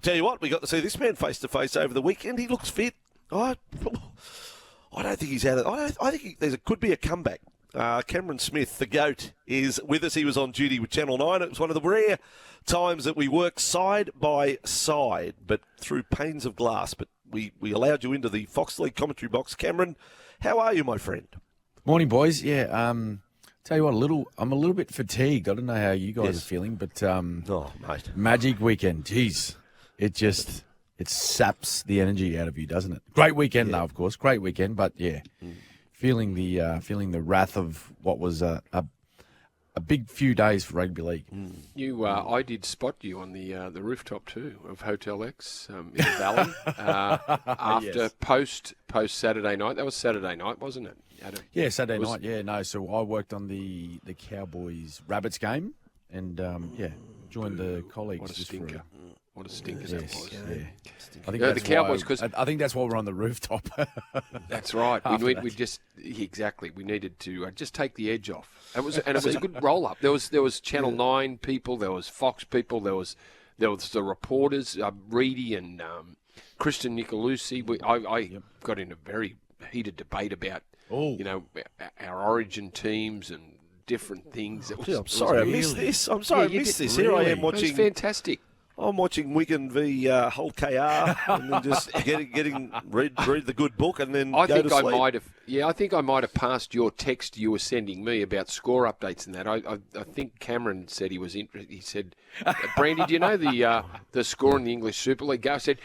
Tell you what, we got to see this man face to face over the weekend. He looks fit. I don't think he's out of. I think there could be a comeback. Cameron Smith, the GOAT, is with us. He was on duty with Channel 9. It was one of the rare times that we worked side by side, but through panes of glass. But we allowed you into the Fox League commentary box. Cameron, how are you, my friend? Morning, boys. Yeah, tell you what, I'm a little bit fatigued. I don't know how you guys are feeling, but mate, Magic weekend, geez, it saps the energy out of you, doesn't it? Great weekend, though, of course, great weekend, but feeling the wrath of what was a big few days for rugby league. You, I did spot you on the rooftop too of Hotel X in the Valley after post Saturday night. That was Saturday night, wasn't it? Saturday night. Yeah, no. So I worked on the Cowboys Rabbits game, and joined the colleagues. What a stinker! What a stinker that was. Yeah. I think the Cowboys, I think that's why we're on the rooftop. That's right. We needed to just take the edge off. It was a good roll up. There was Channel 9 people, there was Fox people, there was the reporters, Reedy and Kristen Nicolucci. I got in a very heated debate about our origin teams and different things. I'm sorry I missed this. I missed this. Here I am watching. It was fantastic. I'm watching Wigan v Hull KR and then just read the good book and then go to sleep. I think I might have passed your text you were sending me about score updates and that. I think Cameron said he was interested. He said, Brandy, do you know the score in the English Super League? I said,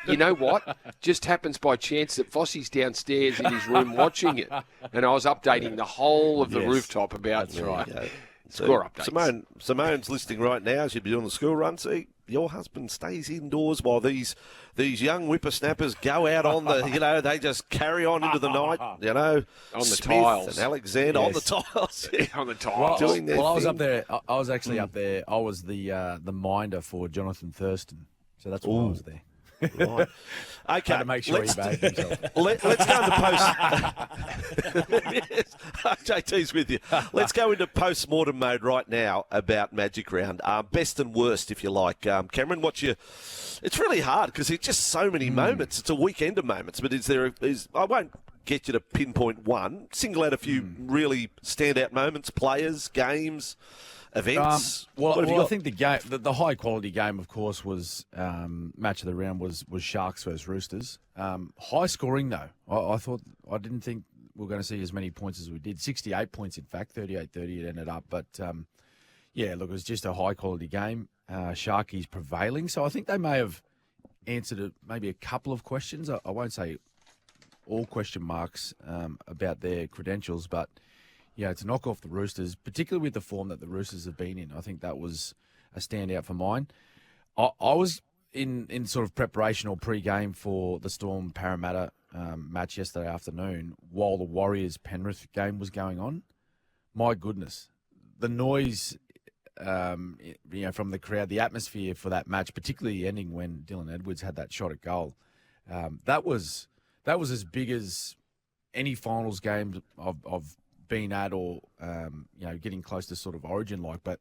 you know what? Just happens by chance that Fossey's downstairs in his room watching it. And I was updating the whole of the rooftop about score updates. Simone's listening right now. She'd be doing the school run. See, your husband stays indoors while these young whippersnappers go out on the, they just carry on into the night, on the Smith tiles. and Alexander on the tiles. On the tiles. Doing their I was thing. up there. I was actually up there. I was the minder for Jonathan Thurston, so that's why I was there. Right. Okay. Had to make sure he behaved himself. Let's go into yes, JT's with you. Let's go into post-mortem mode right now about Magic Round. Best and worst, if you like. Cameron, it's really hard because it's just so many moments. It's a weekend of moments, but I won't get you to pinpoint one. Single out a few really standout moments, players, games, events. I think the game, the high quality game, of course, was match of the round was Sharks versus Roosters. High scoring though. I didn't think we were going to see as many points as we did. 68 points, in fact, 38-30 it ended up. But it was just a high quality game. Sharkies prevailing, so I think they may have answered maybe a couple of questions. I won't say all question marks about their credentials, but. To knock off the Roosters, particularly with the form that the Roosters have been in, I think that was a standout for mine. I was in sort of preparation or pre-game for the Storm Parramatta match yesterday afternoon while the Warriors Penrith game was going on. My goodness, the noise, from the crowd, the atmosphere for that match, particularly ending when Dylan Edwards had that shot at goal, that was as big as any finals game I've been at or, getting close to sort of Origin like, but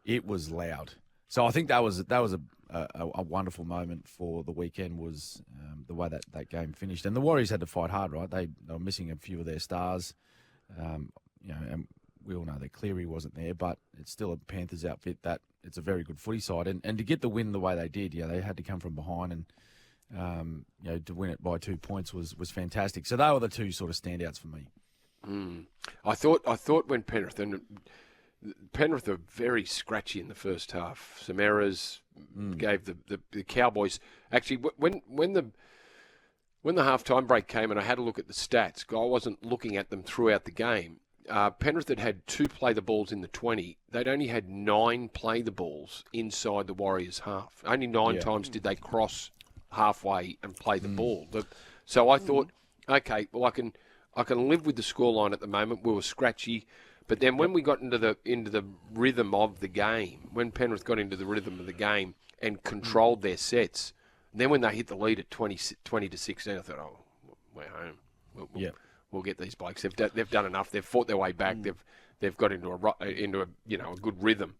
it was loud. So I think that was a wonderful moment for the weekend was the way that game finished. And the Warriors had to fight hard, right? They were missing a few of their stars, and we all know that Cleary wasn't there, but it's still a Panthers outfit that it's a very good footy side. And to get the win the way they did, they had to come from behind and, to win it by 2 points was fantastic. So they were the two sort of standouts for me. I thought when Penrith are very scratchy in the first half. Some errors gave the Cowboys. Actually, when the half-time break came and I had a look at the stats, I wasn't looking at them throughout the game. Penrith had 2 play the balls in the 20. They'd only had 9 play the balls inside the Warriors' half. Only 9 times did they cross halfway and play the ball. So I thought, okay, well I can live with the scoreline at the moment. We were scratchy, but then when we got into the rhythm of the game, when Penrith got into the rhythm of the game and controlled their sets, then when they hit the lead at 20-16, I thought, oh, we're home. We'll get these blokes. They've done enough. They've fought their way back. They've got into a good rhythm.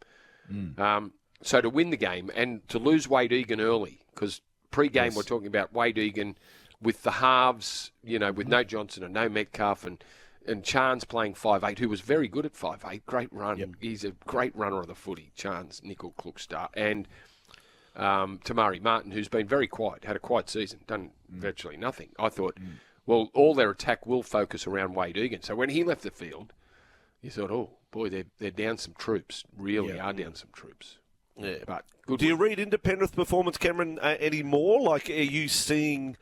So to win the game and to lose Wade Egan early, because pre-game we're talking about Wade Egan with the halves, with no Johnson and no Metcalf and Chance playing 5'8", who was very good at 5'8", great run. Yep. He's a great runner of the footy, Chance, Nickel, Klukstar, and Tamari Martin, who's been very quiet, had a quiet season, done virtually nothing. I thought, well, all their attack will focus around Wade Egan. So when he left the field, you thought, oh, boy, they're down some troops, really are down some troops. Yeah. But good. Do you read into Penrith performance, Cameron, any more? Like, are you seeing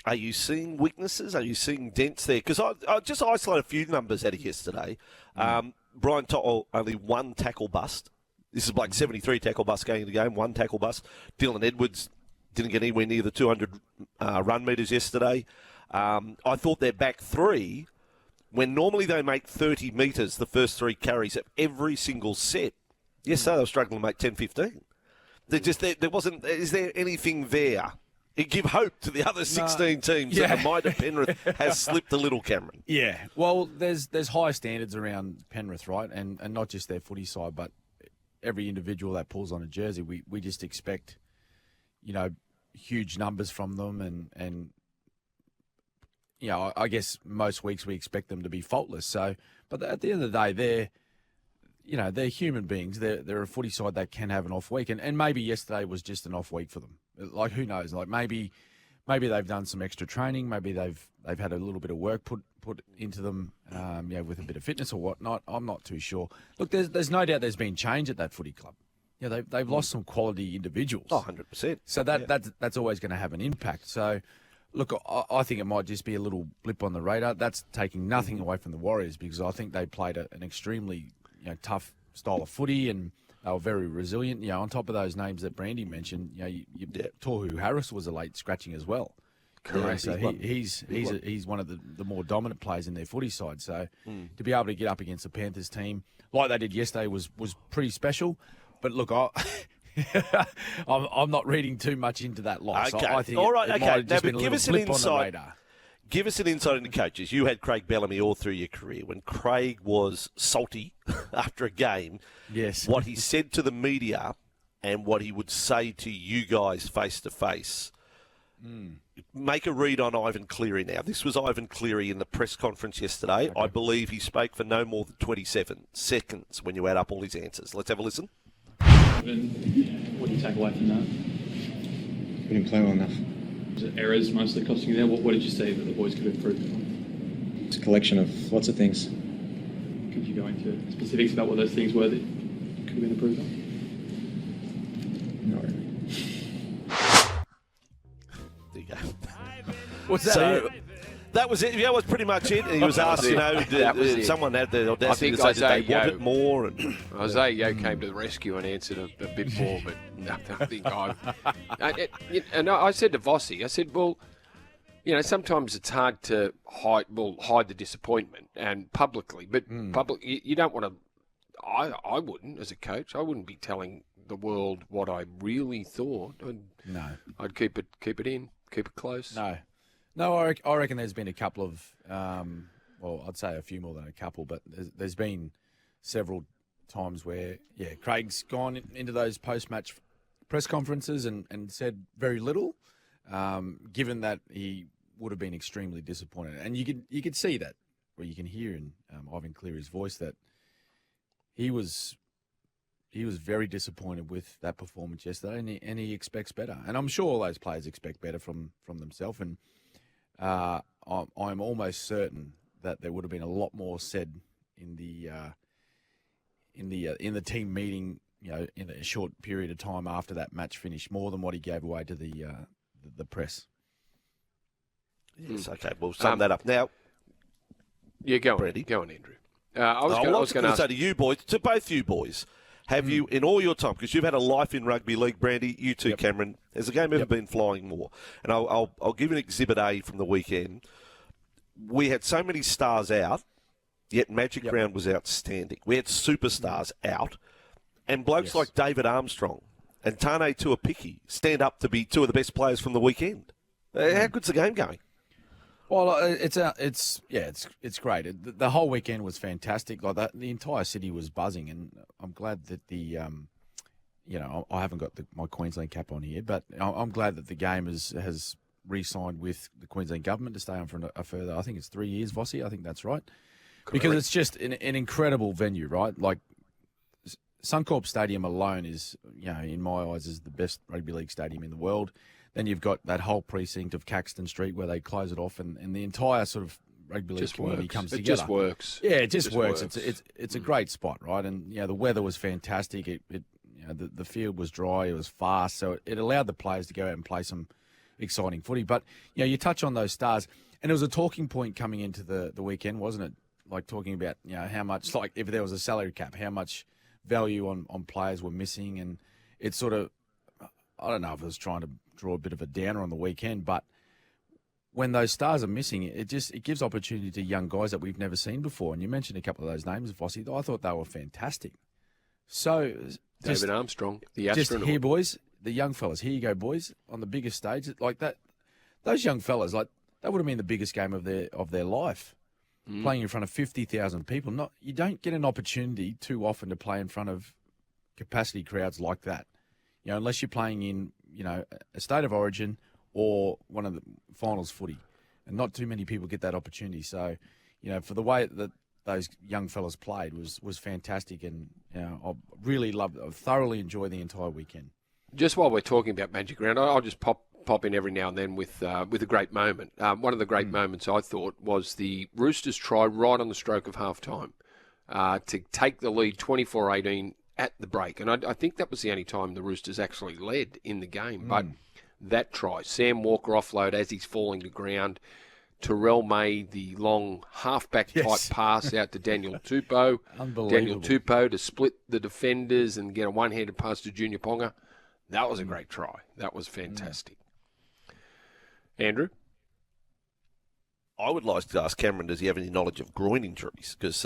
weaknesses? Are you seeing dents there? Because I just isolate a few numbers out of yesterday. Brian Tottle, only one tackle bust. This is like 73 tackle bust going into the game, one tackle bust. Dylan Edwards didn't get anywhere near the 200 run metres yesterday. I thought their back three, when normally they make 30 metres, the first three carries of every single set, yesterday they were struggling to make 10, 15. There wasn't. Is there anything there? It give hope to the other 16 teams that the might of Penrith has slipped a little, Cameron. Yeah, well, there's high standards around Penrith, right? And not just their footy side, but every individual that pulls on a jersey. We just expect, huge numbers from them, and I guess most weeks we expect them to be faultless. So, but at the end of the day, they're human beings. They're a footy side that can have an off week, and maybe yesterday was just an off week for them. Like, who knows? Like, maybe they've done some extra training. Maybe they've had a little bit of work put into them, with a bit of fitness or whatnot. I'm not too sure. Look, there's no doubt there's been change at that footy club. Yeah, they've lost some quality individuals. Oh, 100%. So that's always going to have an impact. So, look, I think it might just be a little blip on the radar. That's taking nothing away from the Warriors, because I think they played an extremely tough style of footy, and they were very resilient. On top of those names that Brandy mentioned, Tohu Harris was a late scratching as well. Correct. So he's one of the more dominant players in their footy side. So to be able to get up against the Panthers team like they did yesterday was pretty special. But look, I'm not reading too much into that loss. Okay. I think all right. it might have just been a little blip on the radar. Give us an insight into coaches. You had Craig Bellamy all through your career. When Craig was salty after a game, yes, what he said to the media and what he would say to you guys face to face. Make a read on Ivan Cleary now. This was Ivan Cleary in the press conference yesterday. Okay. I believe he spoke for no more than 27 seconds when you add up all his answers. Let's have a listen. What do you take away from that? We didn't play well enough. Was it errors mostly costing you there? What did you see that the boys could improve on? It's a collection of lots of things. Could you go into specifics about what those things were that could have been improved on? Not really. There you go. What's that? So, that was it. That was pretty much it. He was asked, someone had the audacity to say that they want it more. And, Isaiah Yeo came to the rescue and answered a bit more, but I think and I said to Vossi, I said, well, sometimes it's hard to hide the disappointment and publicly, but you don't want to. I wouldn't, as a coach, I wouldn't be telling the world what I really thought. I'd keep it in, keep it close. No, I reckon there's been a couple of, I'd say a few more than a couple, but there's been several times where, Craig's gone into those post-match press conferences and said very little, given that he would have been extremely disappointed. And you could see that, or you can hear in Ivan Cleary's voice that he was very disappointed with that performance yesterday, and he expects better. And I'm sure all those players expect better from themselves. And I'm almost certain that there would have been a lot more said in the team meeting, in a short period of time after that match finished, more than what he gave away to the press. Yes, okay, we'll sum that up now. Yeah, go on, Brady. Go on, Andrew. I was going to say to you boys, to both you boys, have you, in all your time, because you've had a life in rugby league, Brandy, you too, Cameron, has the game ever been flying more? And I'll give you an Exhibit A from the weekend. We had so many stars out, yet Magic Round was outstanding. We had superstars out, and blokes like David Armstrong and Tane Tuapiki stand up to be two of the best players from the weekend. How good's the game going? Well, it's great. The whole weekend was fantastic. Like that, the entire city was buzzing, and I'm glad that the I haven't got my Queensland cap on here, but I'm glad that the game has re-signed with the Queensland government to stay on for a further, I think it's 3 years, Vossi. I think that's right. Correct. Because it's just an incredible venue, right? Like, Suncorp Stadium alone is, in my eyes, is the best rugby league stadium in the world. Then you've got that whole precinct of Caxton Street where they close it off, and the entire sort of rugby league community comes together. It just works. Yeah, it just works. It's a great spot, right? And the weather was fantastic. The field was dry. It was fast, so it allowed the players to go out and play some exciting footy. But you touch on those stars, and it was a talking point coming into the weekend, wasn't it? Like talking about how much, like if there was a salary cap, how much value on players were missing, and it's sort of, I don't know if I was trying to draw a bit of a downer on the weekend, but when those stars are missing, it gives opportunity to young guys that we've never seen before. And you mentioned a couple of those names, Vossi. I thought they were fantastic. So David Armstrong, the astronaut. Just here, boys, the young fellas. Here you go, boys, on the biggest stage like that. Those young fellas, like that would have been the biggest game of their life. Playing in front of 50,000 people. You don't get an opportunity too often to play in front of capacity crowds like that. Unless you're playing in, a state of origin or one of the finals footy. And not too many people get that opportunity. So, for the way that those young fellas played was fantastic. And, I really loved it. I thoroughly enjoyed the entire weekend. Just while we're talking about Magic Round, I'll just pop in every now and then with a great moment. One of the great moments, I thought, was the Roosters try right on the stroke of half-time to take the lead 24-18 at the break. And I think that was the only time the Roosters actually led in the game. But that try, Sam Walker offload as he's falling to ground, Terrell made the long halfback type pass out to Daniel Tupou. Unbelievable. Daniel Tupou to split the defenders and get a one-handed pass to Junior Ponga. That was a great try. That was fantastic. Andrew? I would like to ask Cameron, does he have any knowledge of groin injuries? Because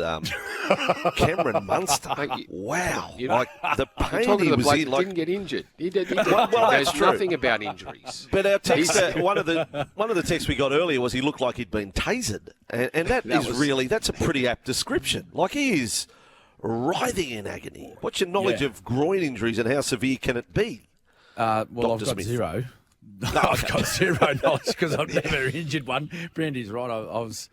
Cameron Munster, wow. The pain he was in. Didn't get injured. He knows nothing about injuries. But our text, one of the texts we got earlier was he looked like he'd been tasered. And that's a pretty apt description. Like, he is writhing in agony. What's your knowledge of groin injuries and how severe can it be? I've got zero. I've got zero knowledge because I've never injured one. Brandy's right. I was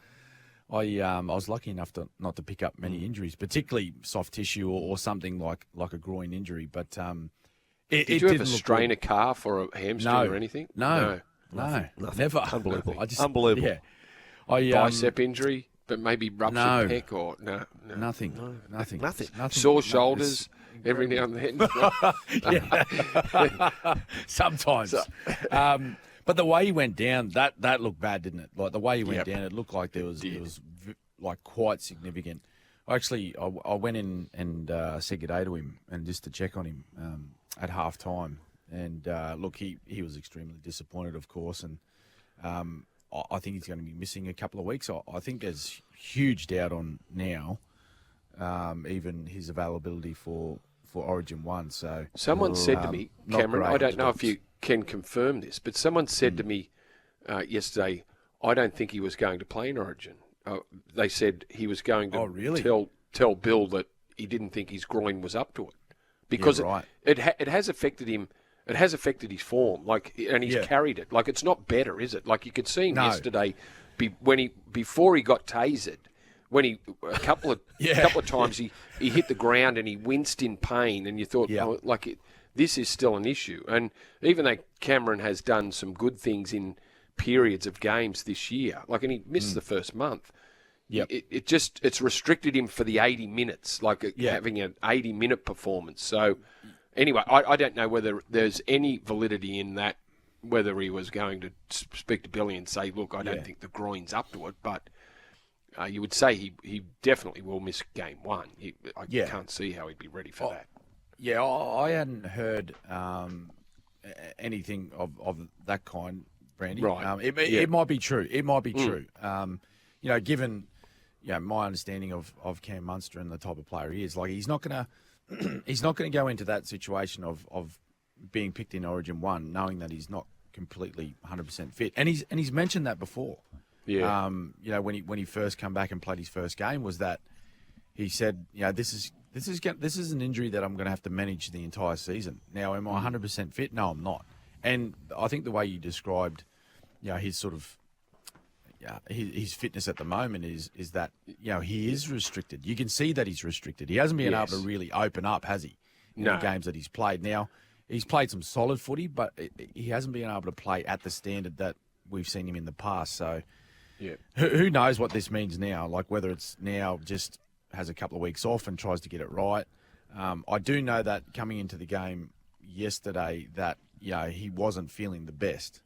lucky enough not to pick up many injuries, particularly soft tissue or something like a groin injury. But did you ever strain a calf or a hamstring or anything? No, never. Unbelievable. Unbelievable. Yeah. Bicep injury, but maybe ruptured pec or nothing. Sore shoulders. Every now and then. Sometimes. But the way he went down, that looked bad, didn't it? Like the way he went down, it looked like it was like quite significant. Actually, I went in and said good day to him and just to check on him at half time. And look, he was extremely disappointed, of course. And I think he's going to be missing a couple of weeks. I think there's huge doubt on now, even his availability for Origin 1. So someone said to me, Cameron, I don't know if you can confirm this, but someone said to me yesterday, I don't think he was going to play in Origin. They said he was going to tell Bill that he didn't think his groin was up to it because it has affected him. It has affected his form, and he's carried it. Like, it's not better, is it? Like, you could see him yesterday before he got tasered. When a couple of times he hit the ground and he winced in pain, and you thought, this is still an issue. And even though Cameron has done some good things in periods of games this year, and he missed the first month, it's restricted him for the 80 minutes, having an 80-minute performance. So anyway, I don't know whether there's any validity in that, whether he was going to speak to Billy and say, look, I don't think the groin's up to it, but you would say he definitely will miss game 1. I can't see how he'd be ready for that. Yeah, I hadn't heard anything of that kind, Brandy. Right. It might be true. It might be true. Given my understanding of Cam Munster and the type of player he is, he's not going to go into that situation of being picked in Origin 1 knowing that he's not completely 100% fit. And he's mentioned that before. Yeah. When he first come back and played his first game, was that he said, this is This is an injury that I'm going to have to manage the entire season. Now, am I 100% fit? No, I'm not. And I think the way you described, his sort of, his fitness at the moment is that, he is restricted. You can see that he's restricted. He hasn't been able to really open up, has he? In the games that he's played. Now, he's played some solid footy, but he hasn't been able to play at the standard that we've seen him in the past. So, who knows what this means now? Like whether it's now just has a couple of weeks off and tries to get it right. I do know that coming into the game yesterday that he wasn't feeling the best,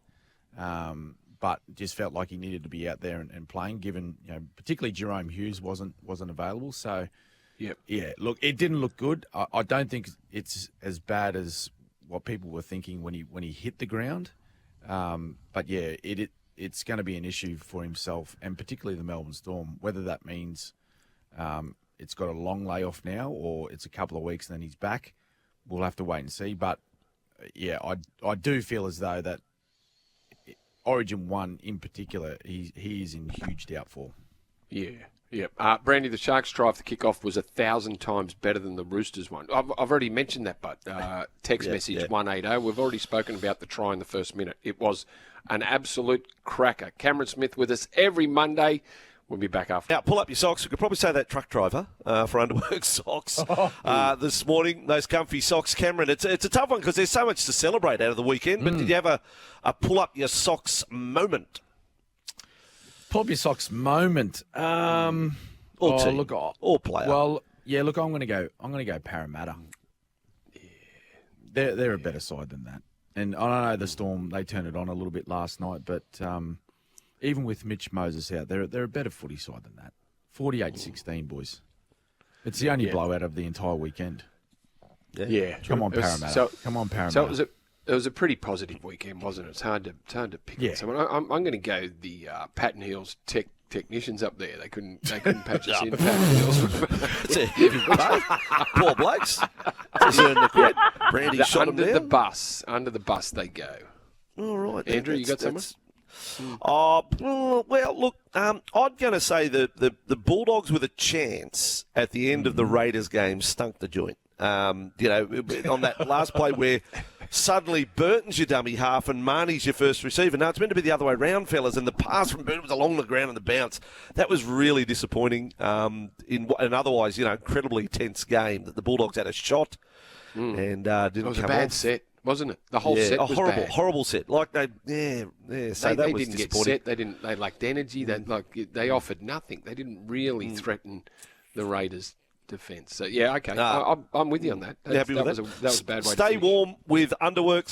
but just felt like he needed to be out there and playing. Given particularly Jerome Hughes wasn't available, so look, it didn't look good. I don't think it's as bad as what people were thinking when he hit the ground, but it's going to be an issue for himself and particularly the Melbourne Storm. Whether that means it's got a long layoff now or it's a couple of weeks and then he's back, we'll have to wait and see. But I do feel as though that Origin 1 in particular, he is in huge doubt for. Brandy, the Sharks drive to kick off was 1,000 times better than the Roosters one. I've already mentioned that, but text message 180. We've already spoken about the try in the first minute. It was an absolute cracker. Cameron Smith with us every Monday. We'll be back after. Now, pull up your socks. We could probably say that truck driver for Underwork socks this morning. Those comfy socks, Cameron. It's a tough one because there's so much to celebrate out of the weekend. But did you have a pull up your socks moment? Pull up your socks moment. Or team, or player. Well, look, I'm going to go Parramatta. Yeah. They're a better side than that. And I know the Storm, they turned it on a little bit last night, but even with Mitch Moses out, they're a better footy side than that. 48-16, boys. It's the only blowout of the entire weekend. Yeah. Come on, Parramatta. Come on, Parramatta. So it was a pretty positive weekend, wasn't it? It's hard to pick on someone. I'm going to go the Patton Hills technicians up there. They couldn't patch us in. Patton Hills. It's a heavy blow. Poor blokes. Deserving the credit. Brandy shot them down. Under the bus they go. All right. Andrew, you got someone? Well, look, I'm going to say the Bulldogs with a chance at the end of the Raiders game stunk the joint. On that last play where suddenly Burton's your dummy half and Marnie's your first receiver. Now, it's meant to be the other way round, fellas, and the pass from Burton was along the ground and the bounce. That was really disappointing in an otherwise, incredibly tense game that the Bulldogs had a shot and didn't come off. It was a bad set, wasn't it? The whole set was bad. Horrible set. Like So they that was didn't get set. They lacked energy. They offered nothing. They didn't really threaten the Raiders' defence. So okay. I'm with you on that. Happy with that was a bad way to Stay finish. warm with Underworks.